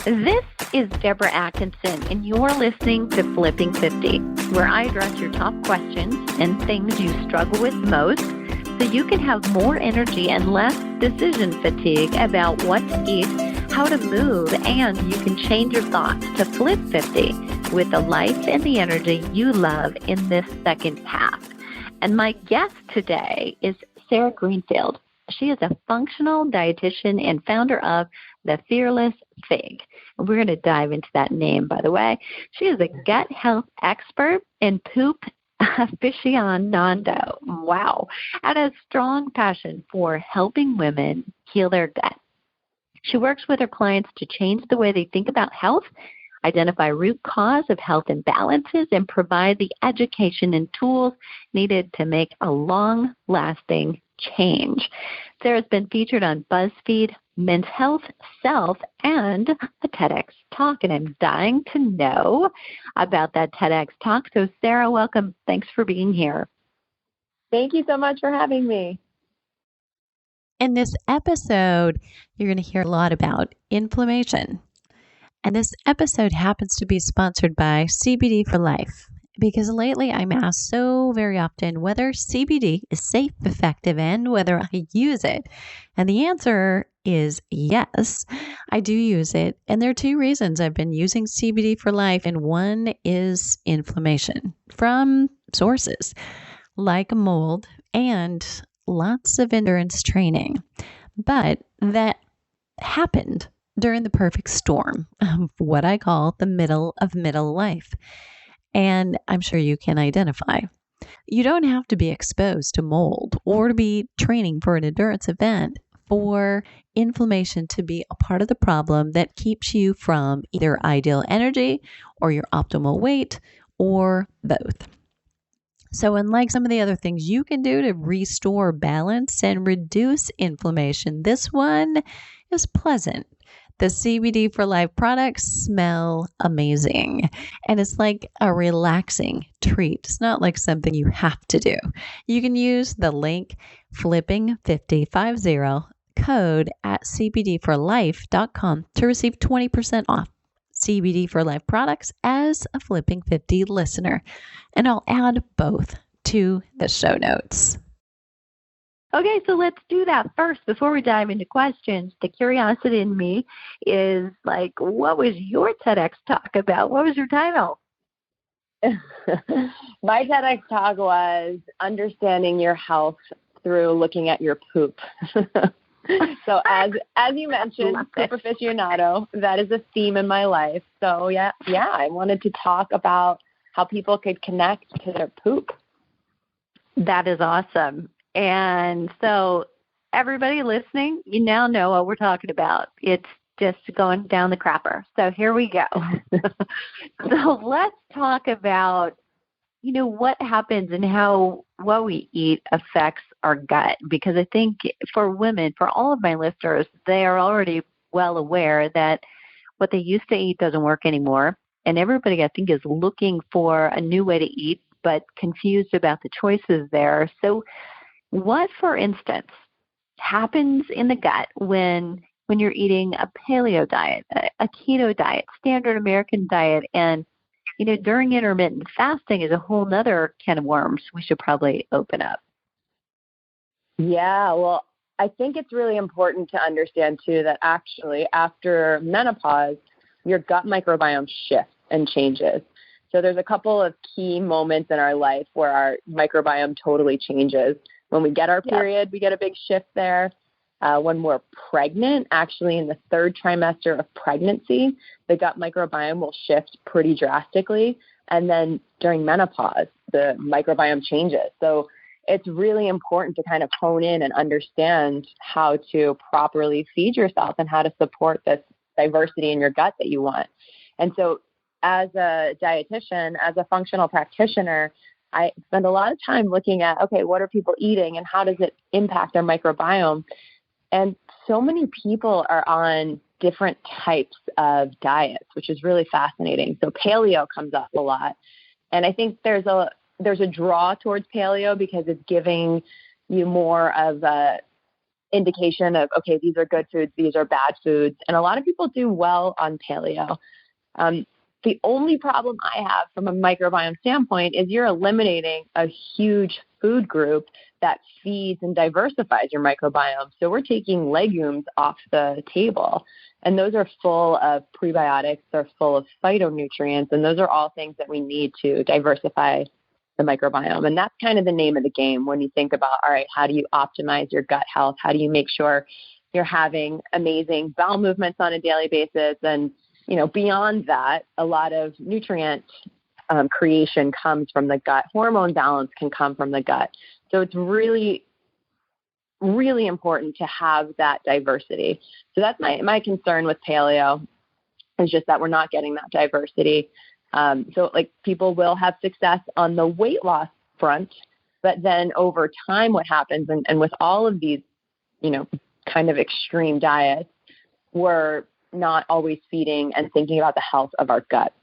This is Deborah Atkinson, and you're listening to Flipping 50, where I address your top questions and things you struggle with most so you can have more energy and less decision fatigue about what to eat, how to move, and you can change your thoughts to Flip 50 with the life and the energy you love in this second half. And my guest today is Sarah Greenfield. She is a functional dietitian and founder of The Fearless Fig. And we're going to dive into that name, by the way. She is a gut health expert and poop aficionado. Wow. And a strong passion for helping women heal their gut. She works with her clients to change the way they think about health, identify root cause of health imbalances, and provide the education and tools needed to make a long-lasting change. Sarah's been featured on Buzzfeed, Men's Health, Self, and a Tedx Talk, and I'm dying to know about that Tedx Talk. So, Sarah, welcome. Thanks for being here. Thank you so much for having me. In this episode, you're going to hear a lot about inflammation. And this episode happens to be sponsored by CBD for Life, because lately I'm asked so very often whether CBD is safe, effective, and whether I use it. And the answer is yes, I do use it. And there are two reasons I've been using CBD for Life. And one is inflammation from sources like mold and lots of endurance training. But that happened during the perfect storm of what I call the middle of middle life. And I'm sure you can identify. You don't have to be exposed to mold or to be training for an endurance event for inflammation to be a part of the problem that keeps you from either ideal energy or your optimal weight or both. So unlike some of the other things you can do to restore balance and reduce inflammation, this one is pleasant. The CBD for Life products smell amazing, and it's like a relaxing treat. It's not like something you have to do. You can use the link flipping50 code at cbdforlife.com to receive 20% off CBD for Life products as a Flipping 50 listener. And I'll add both to the show notes. Okay, so let's do that first. Before we dive into questions, the curiosity in me is like, what was your TEDx talk about? What was your title? My TEDx talk was understanding your health through looking at your poop. So as you mentioned, poop aficionado, that is a theme in my life. So yeah, I wanted to talk about how people could connect to their poop. That is awesome. And so everybody listening, you now know what we're talking about. It's just going down the crapper. So here we go. So let's talk about, what happens and how what we eat affects our gut. Because I think for women, for all of my listeners, they are already well aware that what they used to eat doesn't work anymore. And everybody, I think, is looking for a new way to eat, but confused about the choices there. So what, for instance, happens in the gut when you're eating a paleo diet, a keto diet, standard American diet, and during intermittent fasting is a whole nother can of worms we should probably open up. Yeah, well, I think it's really important to understand too that actually after menopause, your gut microbiome shifts and changes. So there's a couple of key moments in our life where our microbiome totally changes. When we get our period, we get a big shift there. When we're pregnant, actually in the third trimester of pregnancy, the gut microbiome will shift pretty drastically. And then during menopause, the microbiome changes. So it's really important to kind of hone in and understand how to properly feed yourself and how to support this diversity in your gut that you want. And so as a dietitian, as a functional practitioner, I spend a lot of time looking at, okay, what are people eating and how does it impact their microbiome? And so many people are on different types of diets, which is really fascinating. So paleo comes up a lot. And I think there's a draw towards paleo because it's giving you more of a indication of, okay, these are good foods, these are bad foods. And a lot of people do well on paleo. The only problem I have from a microbiome standpoint is you're eliminating a huge food group that feeds and diversifies your microbiome. So we're taking legumes off the table, and those are full of prebiotics, they're full of phytonutrients, and those are all things that we need to diversify the microbiome. And that's kind of the name of the game when you think about, all right, how do you optimize your gut health? How do you make sure you're having amazing bowel movements on a daily basis? And, beyond that, a lot of nutrient creation comes from the gut. Hormone balance can come from the gut. So it's really, really important to have that diversity. So that's my concern with paleo, is just that we're not getting that diversity. So like people will have success on the weight loss front, but then over time what happens, and with all of these, kind of extreme diets, we're not always feeding and thinking about the health of our gut.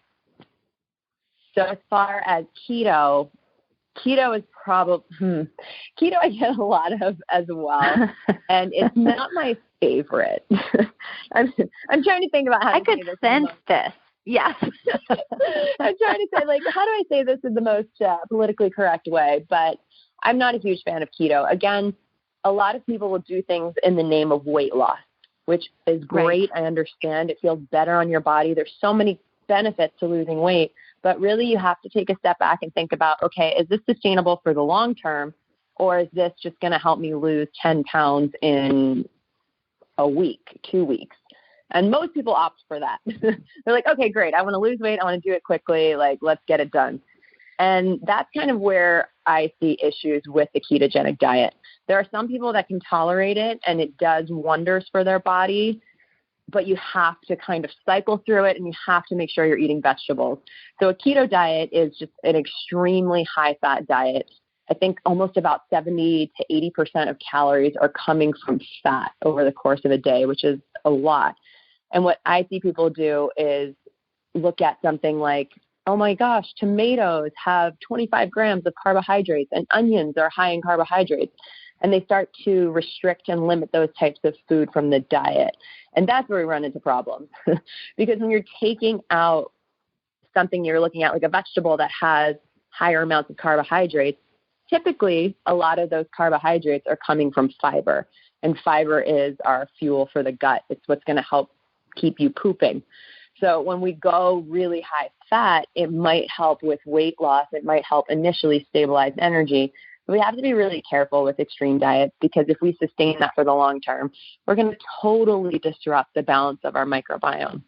So as far as keto is probably, keto I get a lot of as well, and it's not my favorite. I'm trying to think about how to say this. I could sense this. Yes. I'm trying to say, how do I say this in the most politically correct way? But I'm not a huge fan of keto. Again, a lot of people will do things in the name of weight loss, which is great. Right. I understand it feels better on your body. There's so many benefits to losing weight, but really you have to take a step back and think about, okay, is this sustainable for the long term, or is this just going to help me lose 10 pounds in a week, 2 weeks? And most people opt for that. They're like, okay, great. I want to lose weight. I want to do it quickly. Let's get it done. And that's kind of where I see issues with the ketogenic diet. There are some people that can tolerate it and it does wonders for their body, but you have to kind of cycle through it and you have to make sure you're eating vegetables. So a keto diet is just an extremely high fat diet. I think almost about 70 to 80% of calories are coming from fat over the course of a day, which is a lot. And what I see people do is look at something like, oh my gosh, tomatoes have 25 grams of carbohydrates and onions are high in carbohydrates. And they start to restrict and limit those types of food from the diet. And that's where we run into problems. Because when you're taking out something you're looking at, like a vegetable that has higher amounts of carbohydrates, typically a lot of those carbohydrates are coming from fiber. And fiber is our fuel for the gut. It's what's going to help keep you pooping. So when we go really high fat, it might help with weight loss. It might help initially stabilize energy. But we have to be really careful with extreme diets, because if we sustain that for the long term, we're going to totally disrupt the balance of our microbiome.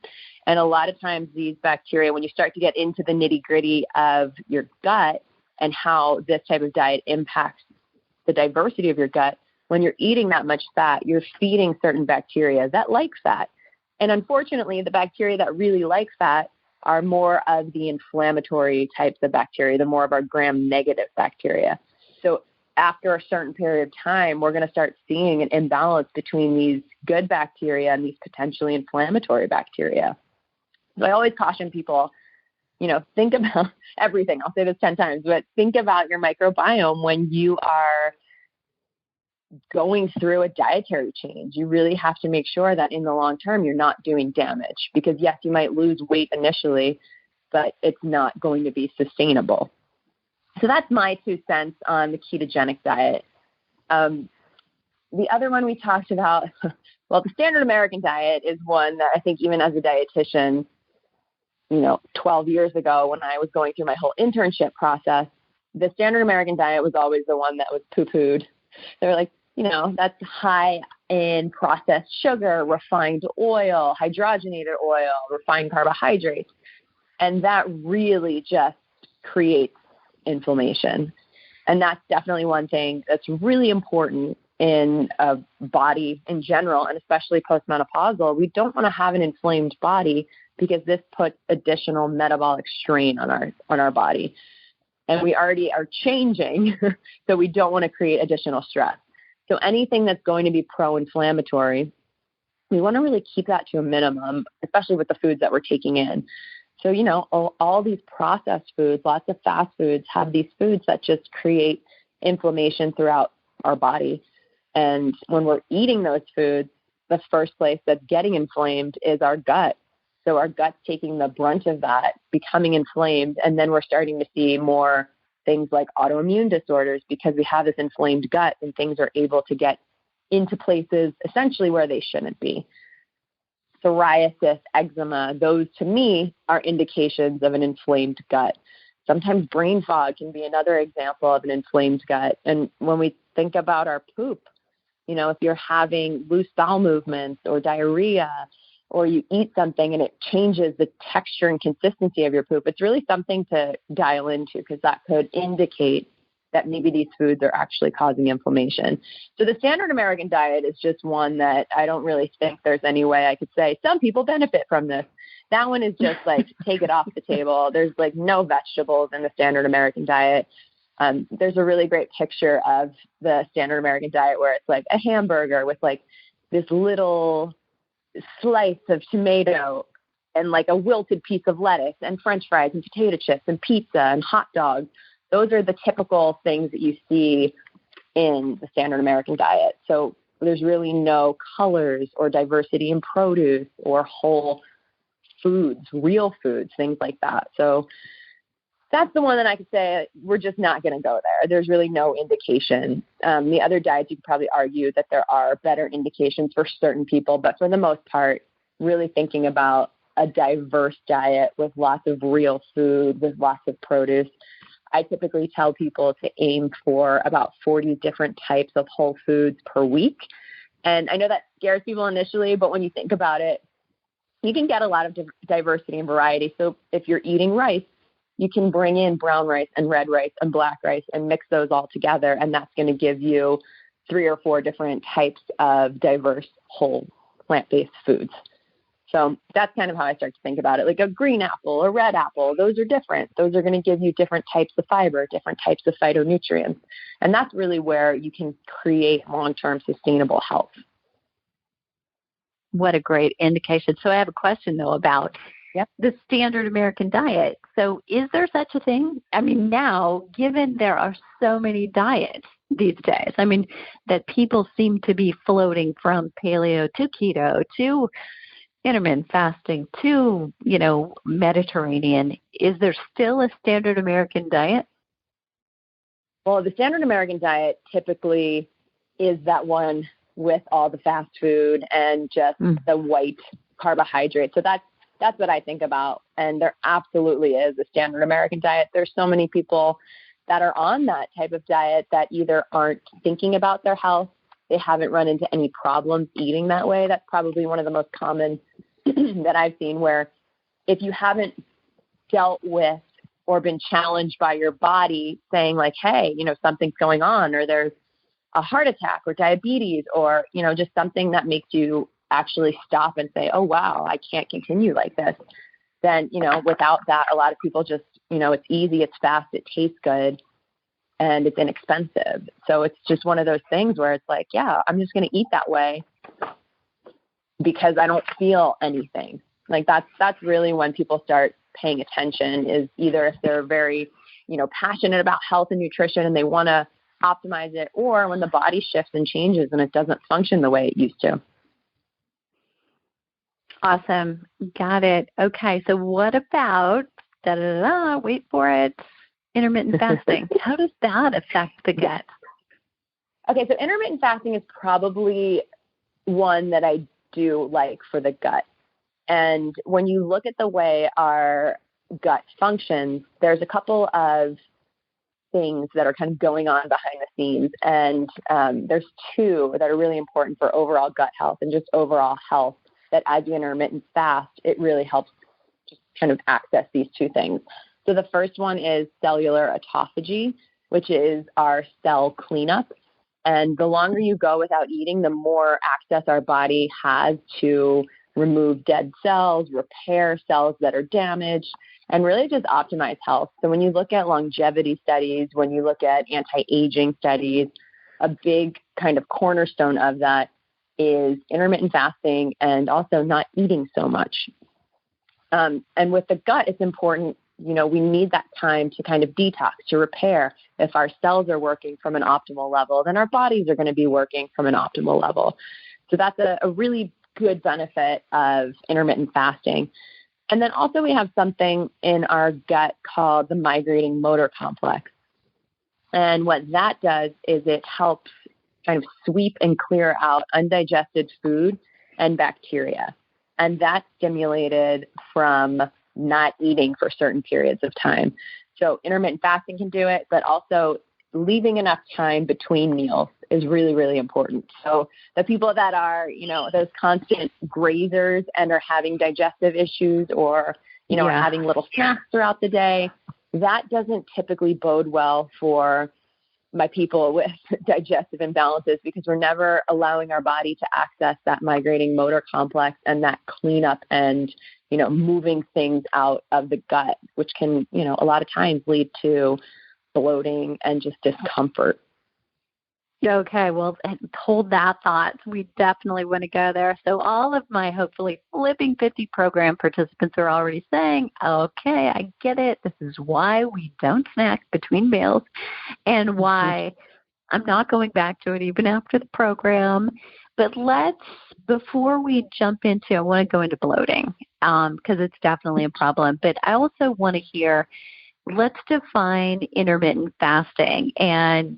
And a lot of times these bacteria, when you start to get into the nitty gritty of your gut and how this type of diet impacts the diversity of your gut, when you're eating that much fat, you're feeding certain bacteria that like fat. And unfortunately, the bacteria that really like fat are more of the inflammatory types of bacteria, the more of our gram-negative bacteria. So after a certain period of time, we're going to start seeing an imbalance between these good bacteria and these potentially inflammatory bacteria. So I always caution people, think about everything. I'll say this 10 times, but think about your microbiome when you are going through a dietary change. You really have to make sure that in the long term, you're not doing damage, because yes, you might lose weight initially, but it's not going to be sustainable. So that's my 2 cents on the ketogenic diet. The other one we talked about, well, the standard American diet is one that I think even as a dietitian, 12 years ago when I was going through my whole internship process, the standard American diet was always the one that was poo-pooed. They were like, that's high in processed sugar, refined oil, hydrogenated oil, refined carbohydrates. And that really just creates inflammation. And that's definitely one thing that's really important in a body in general, and especially postmenopausal. We don't want to have an inflamed body, because this puts additional metabolic strain on our body. And we already are changing, so we don't want to create additional stress. So anything that's going to be pro-inflammatory, we want to really keep that to a minimum, especially with the foods that we're taking in. So, all these processed foods, lots of fast foods, have these foods that just create inflammation throughout our body. And when we're eating those foods, the first place that's getting inflamed is our gut. So our gut's taking the brunt of that, becoming inflamed, and then we're starting to see more things like autoimmune disorders because we have this inflamed gut and things are able to get into places essentially where they shouldn't be. Psoriasis, eczema, those to me are indications of an inflamed gut. Sometimes brain fog can be another example of an inflamed gut. And when we think about our poop, if you're having loose bowel movements or diarrhea, or you eat something and it changes the texture and consistency of your poop, it's really something to dial into because that could indicate that maybe these foods are actually causing inflammation. So the standard American diet is just one that I don't really think there's any way I could say some people benefit from this. That one is just like, take it off the table. There's like no vegetables in the standard American diet. There's a really great picture of the standard American diet where it's like a hamburger with like this little slice of tomato and like a wilted piece of lettuce and French fries and potato chips and pizza and hot dogs. Those are the typical things that you see in the standard American diet. So there's really no colors or diversity in produce or whole foods, real foods, things like that. So that's the one that I could say we're just not going to go there. There's really no indication. The other diets, you could probably argue that there are better indications for certain people, but for the most part, really thinking about a diverse diet with lots of real food, with lots of produce. I typically tell people to aim for about 40 different types of whole foods per week. And I know that scares people initially, but when you think about it, you can get a lot of diversity and variety. So if you're eating rice, you can bring in brown rice and red rice and black rice and mix those all together. And that's going to give you 3 or 4 different types of diverse whole plant-based foods. So that's kind of how I start to think about it. Like a green apple, a red apple, those are different. Those are going to give you different types of fiber, different types of phytonutrients. And that's really where you can create long-term sustainable health. What a great indication. So I have a question, though, about the standard American diet. So is there such a thing? I mean, now, given there are so many diets these days, I mean, that people seem to be floating from paleo to keto to intermittent fasting to, Mediterranean. Is there still a standard American diet? Well, the standard American diet typically is that one with all the fast food and just the white carbohydrate. So that's what I think about. And there absolutely is a standard American diet. There's so many people that are on that type of diet that either aren't thinking about their health, they haven't run into any problems eating that way. That's probably one of the most common that I've seen, where if you haven't dealt with or been challenged by your body saying like, hey, something's going on, or there's a heart attack or diabetes, or, just something that makes you actually stop and say, oh, wow, I can't continue like this. Then, without that, a lot of people just, it's easy, it's fast, it tastes good, and it's inexpensive. So it's just one of those things where it's like, yeah, I'm just going to eat that way because I don't feel anything. Like that's really when people start paying attention, is either if they're very, passionate about health and nutrition and they want to optimize it, or when the body shifts and changes and it doesn't function the way it used to. Awesome. Got it. Okay. So what about, wait for it, intermittent fasting? How does that affect the gut? Okay. So intermittent fasting is probably one that I do like for the gut. And when you look at the way our gut functions, there's a couple of things that are kind of going on behind the scenes. And there's 2 that are really important for overall gut health and just overall health, that as you intermittent fast, it really helps just kind of access these 2 things. So the first one is cellular autophagy, which is our cell cleanup. And the longer you go without eating, the more access our body has to remove dead cells, repair cells that are damaged, and really just optimize health. So when you look at longevity studies, when you look at anti-aging studies, a big kind of cornerstone of that is intermittent fasting and also not eating so much. And with the gut, it's important we need that time to kind of detox, to repair. If our cells are working from an optimal level, then our bodies are going to be working from an optimal level. So that's a really good benefit of intermittent fasting. And then also we have something in our gut called the migrating motor complex. And what that does is it helps kind of sweep and clear out undigested food and bacteria. And that's stimulated from not eating for certain periods of time. So intermittent fasting can do it, but also leaving enough time between meals is really, really important. So the people that are, those constant grazers and are having digestive issues or, are having little snacks throughout the day, that doesn't typically bode well for my people with digestive imbalances, because we're never allowing our body to access that migrating motor complex and that cleanup and, moving things out of the gut, which can, a lot of times lead to bloating and just discomfort. Okay, well, hold that thought. We definitely want to go there. So all of my hopefully Flipping 50 program participants are already saying, okay, I get it. This is why we don't snack between meals and why I'm not going back to it even after the program. But before we jump into, I want to go into bloating because it's definitely a problem. But I also want to hear, let's define intermittent fasting. And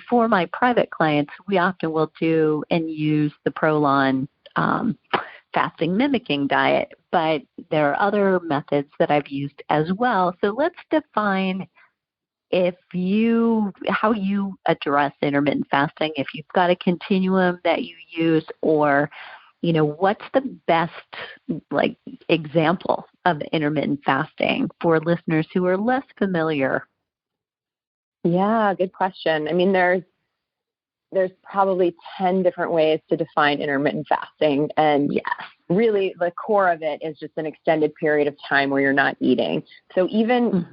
for my private clients, we often will do and use the Prolon fasting mimicking diet, but there are other methods that I've used as well. So let's define how you address intermittent fasting, if you've got a continuum that you use, or what's the best example of intermittent fasting for listeners who are less familiar? Yeah, good question. I mean, there's probably 10 different ways to define intermittent fasting. And really the core of it is just an extended period of time where you're not eating. So even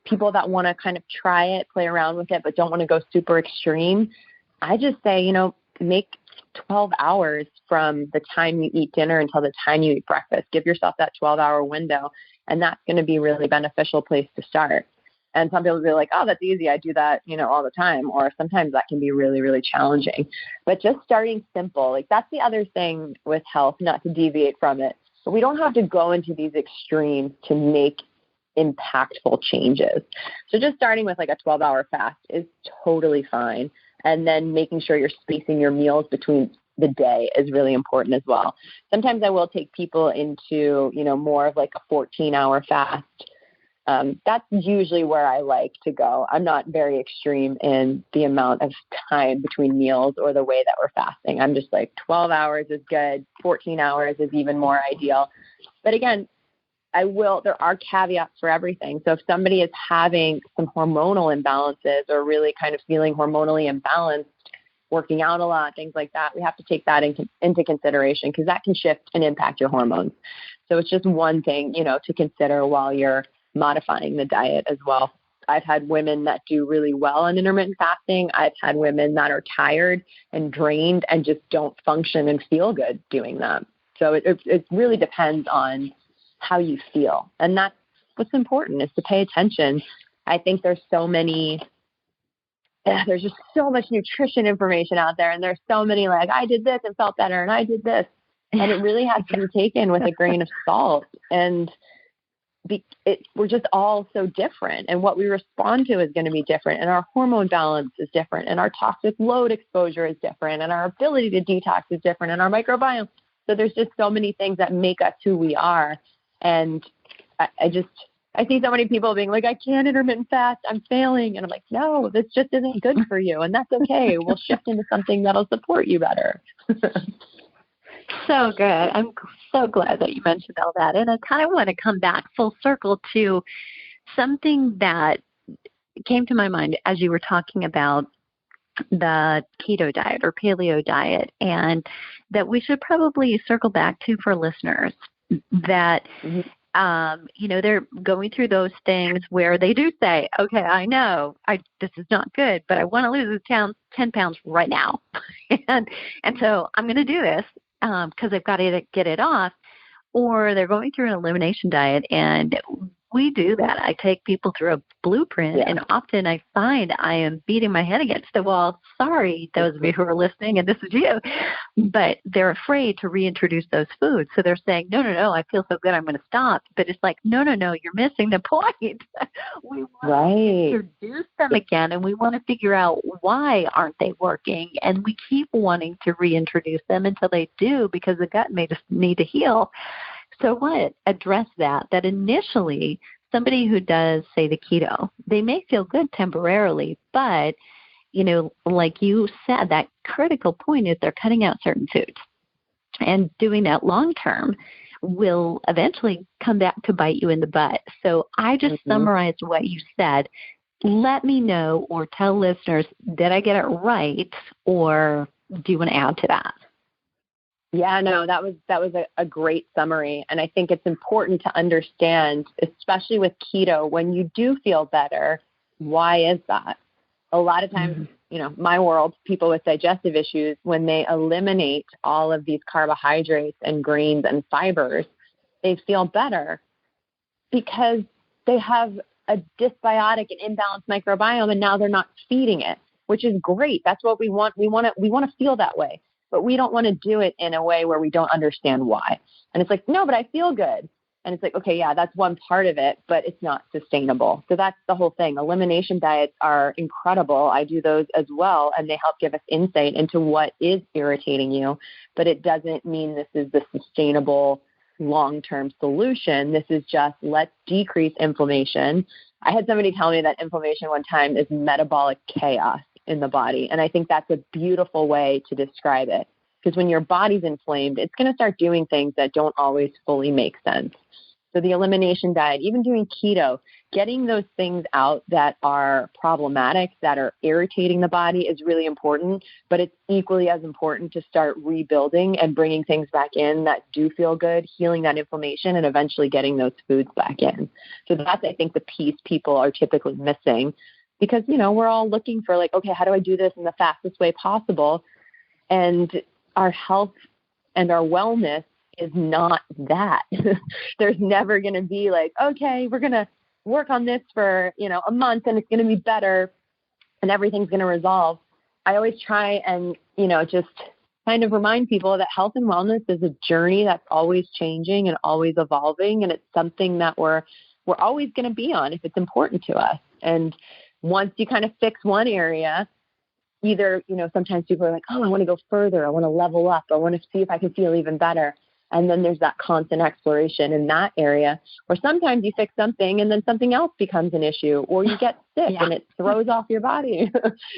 people that want to kind of try it, play around with it, but don't want to go super extreme, I just say, make 12 hours from the time you eat dinner until the time you eat breakfast. Give yourself that 12-hour window, and that's going to be a really beneficial place to start. And some people will be like, oh, that's easy. I do that, all the time. Or sometimes that can be really, really challenging. But just starting simple, that's the other thing with health, not to deviate from it. But we don't have to go into these extremes to make impactful changes. So just starting with a 12-hour fast is totally fine. And then making sure you're spacing your meals between the day is really important as well. Sometimes I will take people into, more of a 14-hour fast. That's usually where I like to go. I'm not very extreme in the amount of time between meals or the way that we're fasting. I'm just 12 hours is good. 14 hours is even more ideal. But again, there are caveats for everything. So if somebody is having some hormonal imbalances or really kind of feeling hormonally imbalanced, working out a lot, things like that, we have to take that into consideration, because that can shift and impact your hormones. So it's just one thing, to consider while you're modifying the diet as well. I've had women that do really well on intermittent fasting. I've had women that are tired and drained and just don't function and feel good doing that. So it really depends on how you feel. And that's what's important, is to pay attention. I think there's just so much nutrition information out there, and there's so many I did this and felt better, and I did this. And it really has to be taken with a grain of salt. And we're just all so different, and what we respond to is going to be different, and our hormone balance is different, and our toxic load exposure is different, and our ability to detox is different, and our microbiome. So there's just so many things that make us who we are. And I see so many people being like, I can't intermittent fast, I'm failing. And I'm like, no, this just isn't good for you. And that's okay. We'll shift into something that'll support you better. So good. I'm so glad that you mentioned all that. And I kind of want to come back full circle to something that came to my mind as you were talking about the keto diet or paleo diet, and that we should probably circle back to for listeners that, they're going through those things where they do say, okay, I know this is not good, but I want to lose 10 pounds right now. and so I'm going to do this because I've got to get it off. Or they're going through an elimination diet, and we do that. I take people through a blueprint, and often I find I am beating my head against the wall. Sorry, those of you who are listening, and this is you, but they're afraid to reintroduce those foods. So they're saying, no, I feel so good, I'm going to stop. But it's like, no, you're missing the point. We want to introduce them again, and we want to figure out why aren't they working, and we keep wanting to reintroduce them until they do, because the gut may just need to heal. So what? Address that initially somebody who does, say, the keto, they may feel good temporarily, but, like you said, that critical point is they're cutting out certain foods. And doing that long term will eventually come back to bite you in the butt. So I just summarized what you said. Let me know or tell listeners, did I get it right, or do you want to add to that? Yeah, no, that was a great summary. And I think it's important to understand, especially with keto, when you do feel better, why is that? A lot of times, my world, people with digestive issues, when they eliminate all of these carbohydrates and grains and fibers, they feel better because they have a dysbiotic and imbalanced microbiome, and now they're not feeding it, which is great. That's what we want. We want to feel that way. But we don't want to do it in a way where we don't understand why. And it's like, no, but I feel good. And it's like, okay, yeah, that's one part of it, but it's not sustainable. So that's the whole thing. Elimination diets are incredible. I do those as well, and they help give us insight into what is irritating you. But it doesn't mean this is the sustainable long-term solution. This is just, let's decrease inflammation. I had somebody tell me that inflammation one time is metabolic chaos in the body. And I think that's a beautiful way to describe it, because when your body's inflamed, it's going to start doing things that don't always fully make sense. So the elimination diet, even doing keto, getting those things out that are problematic, that are irritating the body is really important, but it's equally as important to start rebuilding and bringing things back in that do feel good, healing that inflammation, and eventually getting those foods back in. So that's, I think, the piece people are typically missing, because, we're all looking for like, okay, how do I do this in the fastest way possible? And our health and our wellness is not that. There's never going to be like, okay, we're going to work on this for, a month and it's going to be better and everything's going to resolve. I always try and, just kind of remind people that health and wellness is a journey that's always changing and always evolving. And it's something that we're always going to be on if it's important to us. And once you kind of fix one area, either, sometimes people are like, oh, I want to go further. I want to level up. I want to see if I can feel even better. And then there's that constant exploration in that area, or sometimes you fix something and then something else becomes an issue, or you get sick and it throws off your body.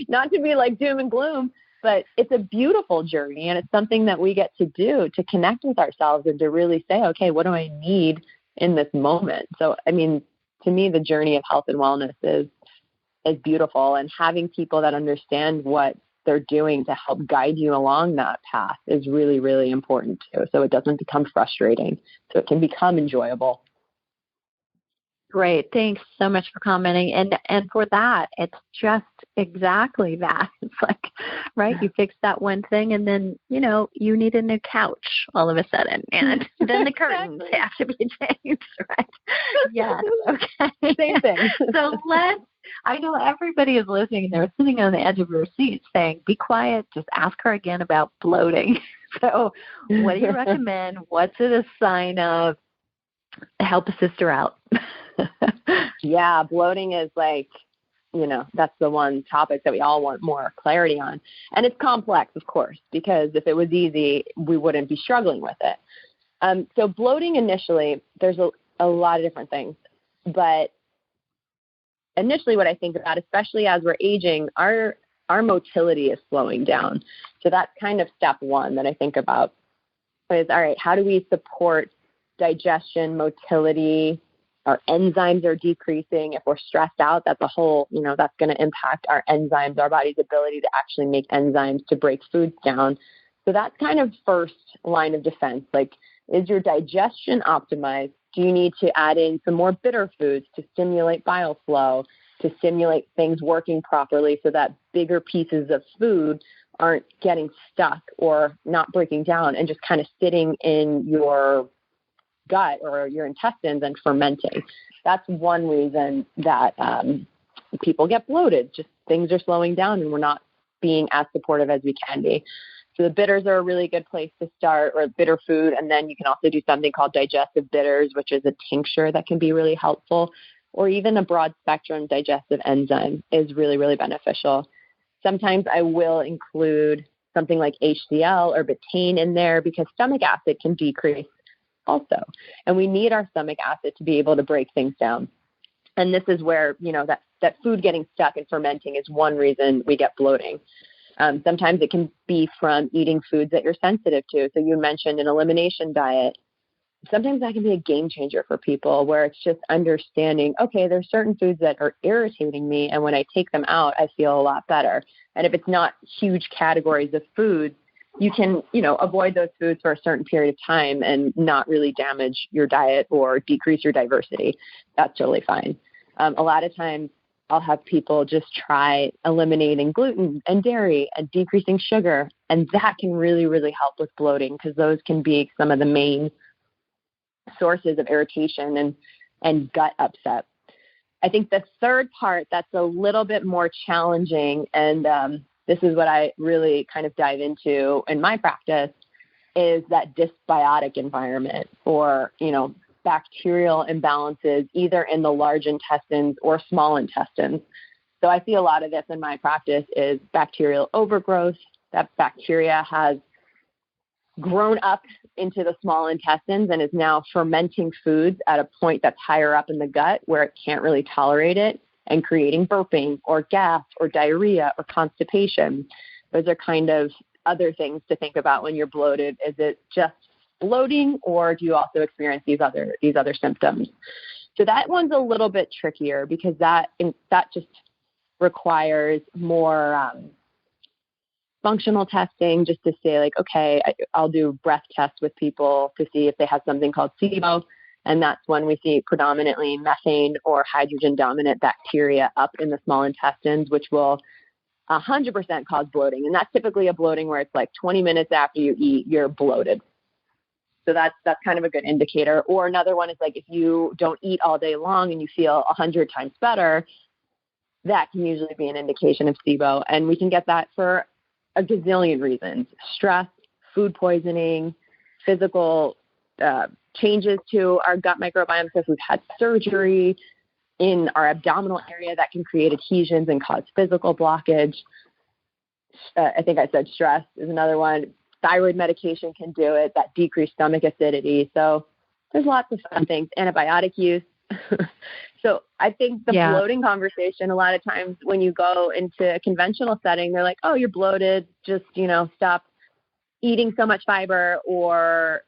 Not to be like doom and gloom, but it's a beautiful journey, and it's something that we get to do to connect with ourselves and to really say, okay, what do I need in this moment? So, I mean, to me, the journey of health and wellness is beautiful, and having people that understand what they're doing to help guide you along that path is really, really important too. So it doesn't become frustrating, so it can become enjoyable. Great. Thanks so much for commenting. And for that, it's just exactly that. It's like, right, you fix that one thing and then, you need a new couch all of a sudden. And then the curtains have to be changed, right? Yes. Okay. Same thing. So I know everybody is listening. They're sitting on the edge of your seat saying, be quiet. Just ask her again about bloating. So what do you recommend? What's it a sign of? Help a sister out. Yeah, bloating is like, that's the one topic that we all want more clarity on. And it's complex, of course, because if it was easy, we wouldn't be struggling with it. So bloating initially, there's a lot of different things. But initially what I think about, especially as we're aging, our motility is slowing down. So that's kind of step one that I think about is, all right, how do we support digestion, motility? Our enzymes are decreasing. If we're stressed out, that's a whole, that's going to impact our enzymes, our body's ability to actually make enzymes to break foods down. So that's kind of first line of defense. Like, is your digestion optimized? Do you need to add in some more bitter foods to stimulate bile flow, to stimulate things working properly so that bigger pieces of food aren't getting stuck or not breaking down and just kind of sitting in your gut or your intestines and fermenting. That's one reason that people get bloated. Just things are slowing down and we're not being as supportive as we can be. So the bitters are a really good place to start, or bitter food. And then you can also do something called digestive bitters, which is a tincture that can be really helpful, or even a broad spectrum digestive enzyme is really, really beneficial. Sometimes I will include something like HCL or betaine in there because stomach acid can decrease also. And we need our stomach acid to be able to break things down. And this is where, that food getting stuck and fermenting is one reason we get bloating. Sometimes it can be from eating foods that you're sensitive to. So you mentioned an elimination diet. Sometimes that can be a game changer for people where it's just understanding, okay, there's certain foods that are irritating me. And when I take them out, I feel a lot better. And if it's not huge categories of foods, you can, avoid those foods for a certain period of time and not really damage your diet or decrease your diversity. That's totally fine. A lot of times I'll have people just try eliminating gluten and dairy and decreasing sugar. And that can really, really help with bloating because those can be some of the main sources of irritation and gut upset. I think the third part that's a little bit more challenging, and this is what I really kind of dive into in my practice, is that dysbiotic environment or, bacterial imbalances either in the large intestines or small intestines. So I see a lot of this in my practice is bacterial overgrowth. That bacteria has grown up into the small intestines and is now fermenting foods at a point that's higher up in the gut where it can't really tolerate it and creating burping or gas or diarrhea or constipation. Those are kind of other things to think about when you're bloated. Is it just bloating or do you also experience these other symptoms? So that one's a little bit trickier because that just requires more functional testing just to say like, okay, I'll do breath tests with people to see if they have something called SIBO. And that's when we see predominantly methane or hydrogen dominant bacteria up in the small intestines, which will 100% cause bloating. And that's typically a bloating where it's like 20 minutes after you eat, you're bloated. So that's kind of a good indicator. Or another one is like if you don't eat all day long and you feel 100 times better, that can usually be an indication of SIBO. And we can get that for a gazillion reasons: stress, food poisoning, physical changes to our gut microbiome. So if we've had surgery in our abdominal area, that can create adhesions and cause physical blockage. I think I said stress is another one. Thyroid medication can do it, that decreased stomach acidity. So there's lots of fun things. Antibiotic use. So I think the bloating conversation, a lot of times when you go into a conventional setting, they're like, oh, you're bloated. Just, stop eating so much fiber or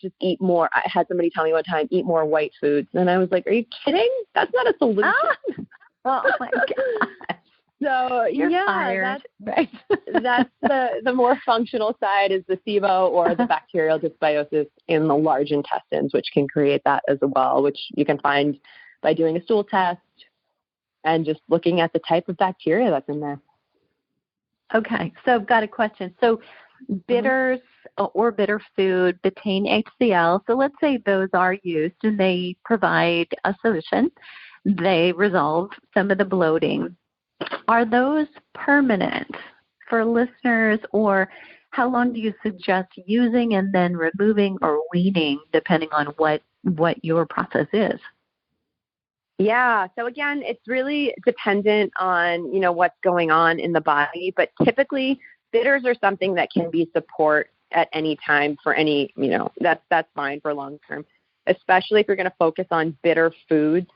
just eat more. I had somebody tell me one time, eat more white foods. And I was like, are you kidding? That's not a solution. Oh my God. So you're fired. That's the more functional side is the SIBO or the bacterial dysbiosis in the large intestines, which can create that as well, which you can find by doing a stool test and just looking at the type of bacteria that's in there. Okay. So I've got a question. So bitters or bitter food, Betaine HCL. So let's say those are used and they provide a solution. They resolve some of the bloating. Are those permanent for listeners, or how long do you suggest using and then removing or weaning depending on what your process is? Yeah. So again, it's really dependent on, what's going on in the body, but typically bitters are something that can be support at any time for any, that's fine for long term, especially if you're going to focus on bitter foods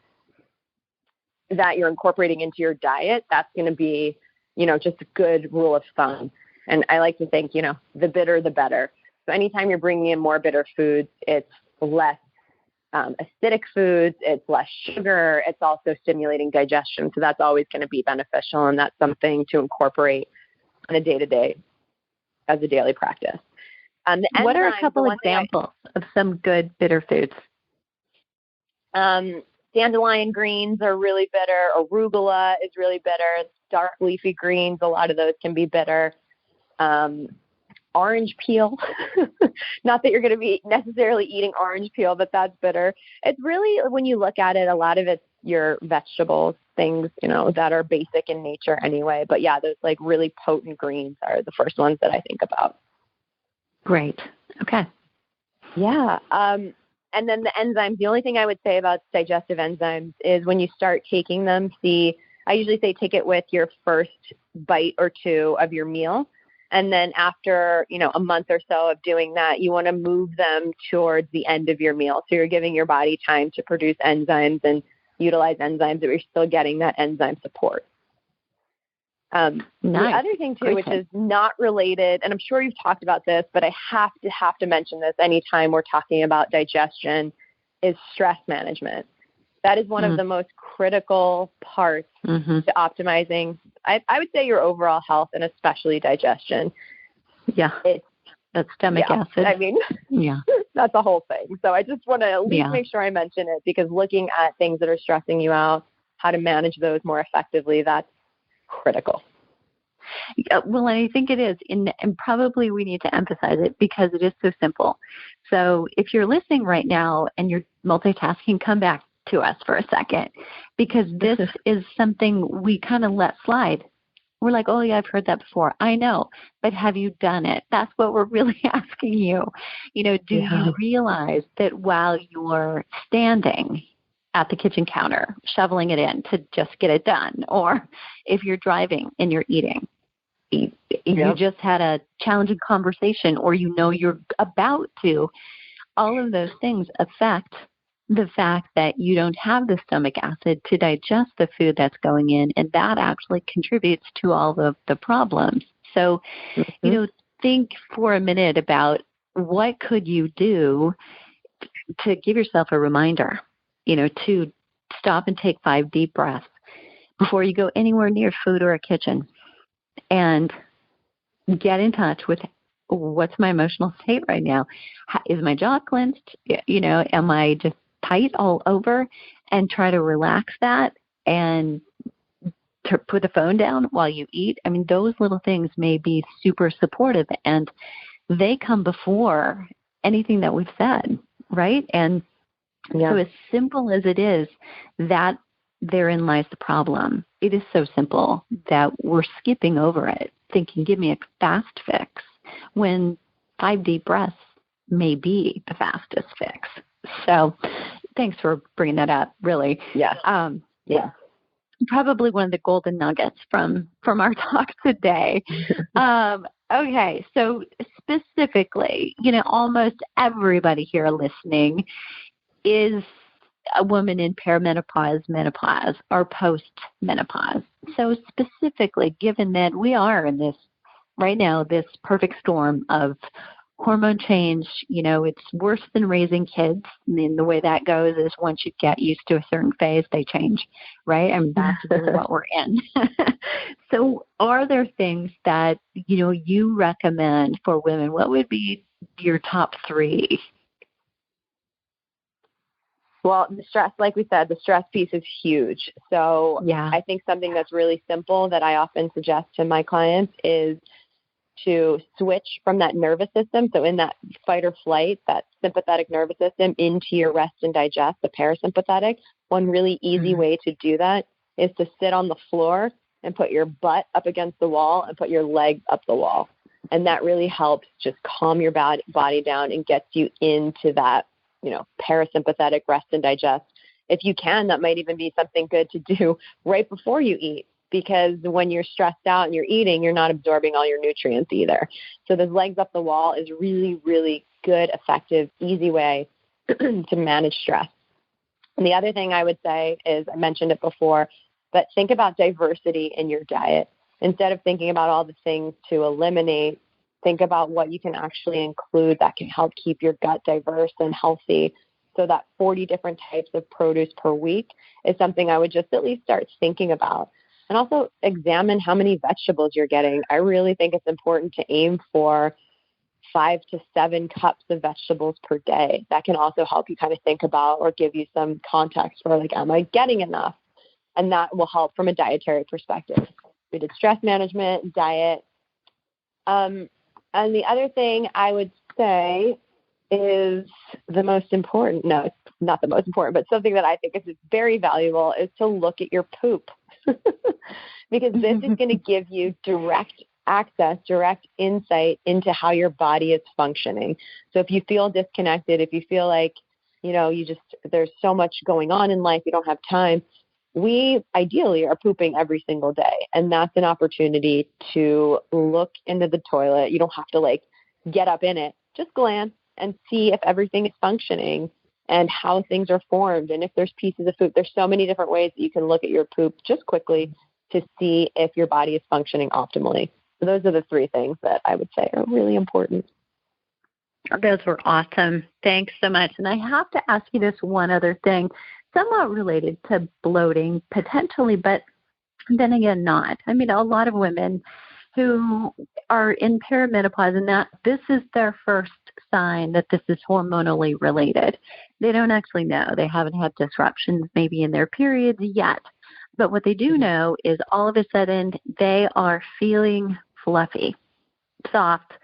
that you're incorporating into your diet. That's going to be, just a good rule of thumb. And I like to think, the bitter, the better. So anytime you're bringing in more bitter foods, it's less acidic foods, it's less sugar, it's also stimulating digestion. So that's always going to be beneficial. And that's something to incorporate on a day-to-day as a daily practice. What are a couple examples of some good bitter foods? Dandelion greens are really bitter. Arugula is really bitter. Dark leafy greens, a lot of those can be bitter. orange peel. Not that you're going to be necessarily eating orange peel, but that's bitter. It's really, when you look at it, a lot of it's your vegetables, things, that are basic in nature anyway. But yeah, those like really potent greens are the first ones that I think about. Great. Okay. Yeah. And then the enzymes, the only thing I would say about digestive enzymes is when you start taking them, I usually say take it with your first bite or two of your meal. And then after, a month or so of doing that, you want to move them towards the end of your meal. So you're giving your body time to produce enzymes and utilize enzymes, but you're still getting that enzyme support. Nice. The other thing too, which is not related, and I'm sure you've talked about this, but I have to mention this anytime we're talking about digestion, is stress management. That is one of the most critical parts to optimizing, I would say, your overall health and especially digestion. Yeah. That's stomach acid. I mean, that's a whole thing. So I just want to at least make sure I mention it, because looking at things that are stressing you out, how to manage those more effectively, that's critical. Well, I think it is, and probably we need to emphasize it because it is so simple. So if you're listening right now and you're multitasking, come back to us for a second, because this is something we kind of let slide. We're like, oh yeah, I've heard that before. I know, but have you done it? That's what we're really asking you. Do you realize that while you're standing at the kitchen counter, shoveling it in to just get it done, or if you're driving and you're eating, you just had a challenging conversation, or you're about to, all of those things affect the fact that you don't have the stomach acid to digest the food that's going in, and that actually contributes to all the problems. So, think for a minute about what could you do to give yourself a reminder, to stop and take 5 deep breaths before you go anywhere near food or a kitchen, and get in touch with what's my emotional state right now. Is my jaw clenched? Am I just tight all over? And try to relax that and to put the phone down while you eat. I mean, those little things may be super supportive, and they come before anything that we've said, right? And so as simple as it is, that therein lies the problem. It is so simple that we're skipping over it, thinking, give me a fast fix, when 5 deep breaths may be the fastest fix. So thanks for bringing that up, really. Yeah. Probably one of the golden nuggets from our talk today. Okay, so specifically, almost everybody here listening is a woman in perimenopause, menopause, or post-menopause. So specifically, given that we are in this, right now, this perfect storm of hormone change, it's worse than raising kids. I mean, the way that goes is once you get used to a certain phase, they change, right? I mean, that's really what we're in. So are there things that, you recommend for women? What would be your top 3? Well, the stress, like we said, the stress piece is huge. So I think something that's really simple that I often suggest to my clients is to switch from that nervous system. So in that fight or flight, that sympathetic nervous system, into your rest and digest, the parasympathetic. One really easy way to do that is to sit on the floor and put your butt up against the wall and put your legs up the wall. And that really helps just calm your body down and gets you into that, parasympathetic rest and digest. If you can, that might even be something good to do right before you eat, because when you're stressed out and you're eating, you're not absorbing all your nutrients either. So those legs up the wall is really, really good, effective, easy way to manage stress. And the other thing I would say is, I mentioned it before, but think about diversity in your diet. Instead of thinking about all the things to eliminate, think about what you can actually include that can help keep your gut diverse and healthy. So that 40 different types of produce per week is something I would just at least start thinking about. And also examine how many vegetables you're getting. I really think it's important to aim for 5 to 7 cups of vegetables per day. That can also help you kind of think about, or give you some context for, like, am I getting enough? And that will help from a dietary perspective. We did stress management, diet. And the other thing I would say is the most important. No, it's not the most important, but something that I think is very valuable is to look at your poop. Because this is going to give you direct access, direct insight into how your body is functioning. So if you feel disconnected, if you feel like, there's so much going on in life, you don't have time, we ideally are pooping every single day. And that's an opportunity to look into the toilet. You don't have to get up in it, just glance and see if everything is functioning and how things are formed. And if there's pieces of poop, there's so many different ways that you can look at your poop just quickly to see if your body is functioning optimally. So those are the three things that I would say are really important. Those were awesome. Thanks so much. And I have to ask you this one other thing, somewhat related to bloating potentially, but then again, not. I mean, a lot of women who are in perimenopause and that this is their first sign that this is hormonally related. They don't actually know. They haven't had disruptions maybe in their periods yet. But what they do know is all of a sudden they are feeling fluffy, soft.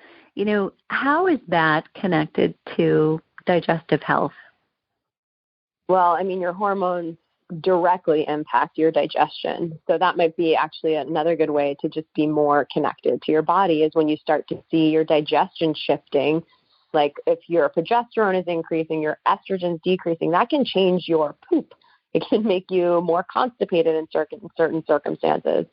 How is that connected to digestive health? Well, I mean, your hormones directly impact your digestion. So that might be actually another good way to just be more connected to your body is when you start to see your digestion shifting. Like if your progesterone is increasing, your estrogen's decreasing, that can change your poop. It can make you more constipated in certain circumstances.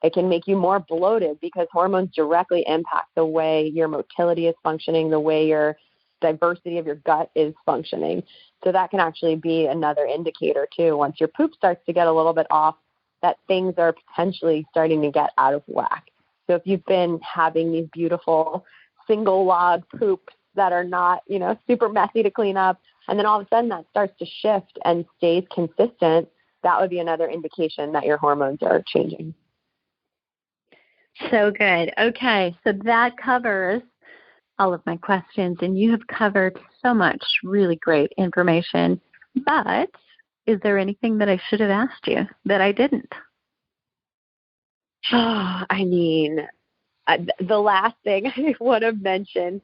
It can make you more bloated because hormones directly impact the way your motility is functioning, the way your diversity of your gut is functioning. So that can actually be another indicator too. Once your poop starts to get a little bit off, that things are potentially starting to get out of whack. So if you've been having these beautiful single log poops that are not, super messy to clean up, and then all of a sudden that starts to shift and stays consistent, that would be another indication that your hormones are changing. So good. Okay, so that covers all of my questions, and you have covered so much really great information. But is there anything that I should have asked you that I didn't? I mean, the last thing I want to mention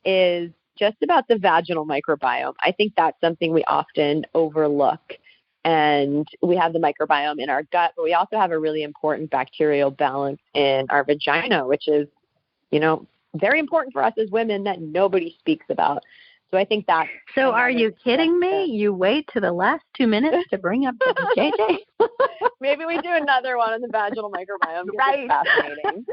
is just about the vaginal microbiome. I think that's something we often overlook. And we have the microbiome in our gut, but we also have a really important bacterial balance in our vagina, which is, very important for us as women that nobody speaks about. So I think that. So are you kidding me? You wait to the last 2 minutes to bring up the JJ? Maybe we do another one on the vaginal microbiome. Right. It's fascinating.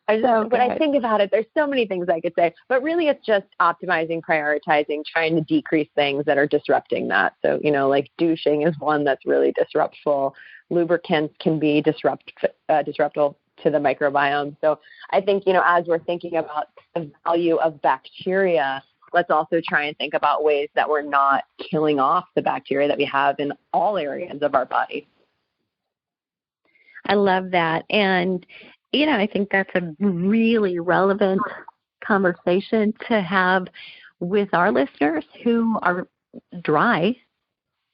When I think about it, there's so many things I could say, but really it's just optimizing, prioritizing, trying to decrease things that are disrupting that. So, like douching is one that's really disruptful. Lubricants can be disruptive to the microbiome. So I think, as we're thinking about the value of bacteria, let's also try and think about ways that we're not killing off the bacteria that we have in all areas of our body. I love that. And I think that's a really relevant conversation to have with our listeners who are dry,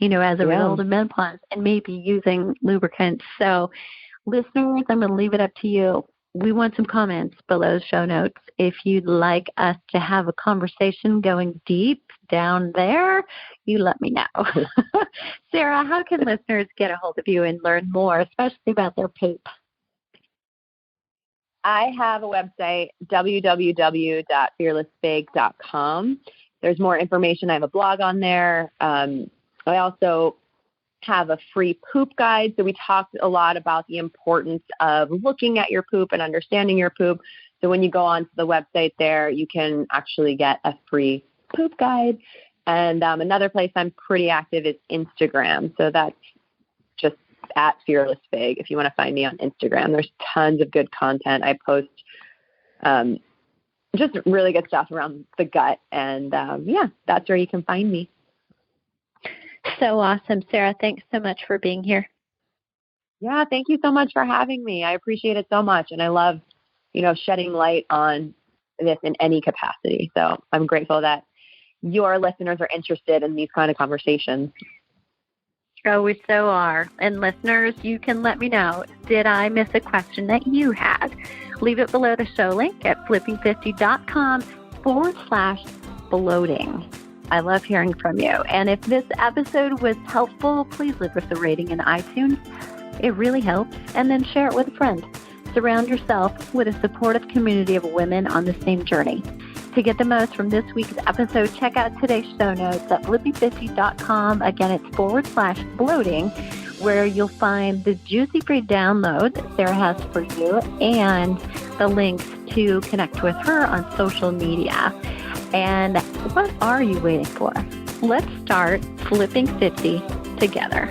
as a result of menopause and maybe using lubricants. So listeners, I'm going to leave it up to you. We want some comments below the show notes. If you'd like us to have a conversation going deep down there, you let me know. Sarah, how can listeners get a hold of you and learn more, especially about their poop? I have a website, www.fearlessbig.com. There's more information. I have a blog on there. I also have a free poop guide. So we talked a lot about the importance of looking at your poop and understanding your poop. So when you go onto the website there, you can actually get a free poop guide. And another place I'm pretty active is Instagram. So that's just at Fearless Big. If you want to find me on Instagram, there's tons of good content. I post just really good stuff around the gut. And that's where you can find me. So awesome. Sarah, thanks so much for being here. Yeah, thank you so much for having me. I appreciate it so much. And I love, shedding light on this in any capacity. So I'm grateful that your listeners are interested in these kind of conversations. Oh, we so are. And listeners, you can let me know, did I miss a question that you had? Leave it below the show link at flipping50.com/bloating. I love hearing from you. And if this episode was helpful, please leave us a rating in iTunes. It really helps. And then share it with a friend. Surround yourself with a supportive community of women on the same journey. To get the most from this week's episode, check out today's show notes at flipping50.com. Again, it's /bloating, where you'll find the juicy free download that Sarah has for you and the links to connect with her on social media. And what are you waiting for? Let's start flipping 50 together.